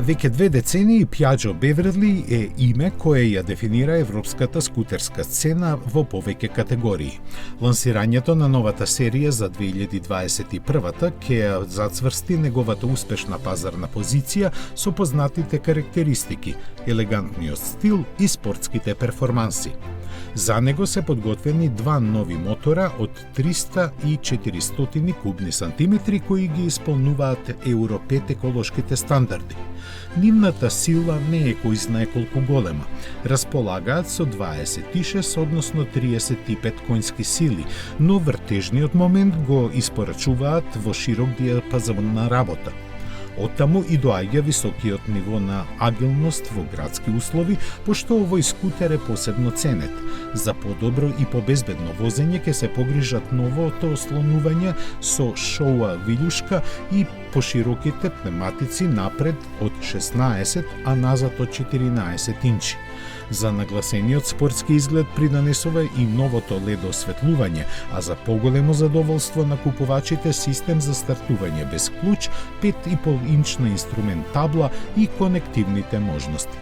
Веќе 2 децении Piaggio Beverly е име кое ја дефинира европската скутерска сцена во повеќе категории. Лансирањето на новата серија за 2021-та ќе ја зацврсти неговата успешна пазарна позиција со познатите карактеристики, елегантниот стил и спортските перформанси. За него се подготвени 2 нови мотора од 300 и 400 кубни сантиметри кои ги исполнуваат Евро 5 еколошките стандарди. Нивната сила не е кој знае колку голема. Располагаат со 26, односно 35 конски сили, но вртежниот момент го испорачуваат во широк диапазон на работа. Оттаму и доаѓа високиот ниво на агилност во градски услови, пошто овој скутер е посебно ценет. За подобро и побезбедно возење ќе се погрижат новото ослонување со шоуа вилјушка и пошироките пневматици напред од 16, а назад од 14 инчи. За нагласениот спортски изглед придонесува и новото LED осветлување, а за поголемо задоволство на купувачите систем за стартување без клуч, 5,5 инчна инструмент табла и конективните можности.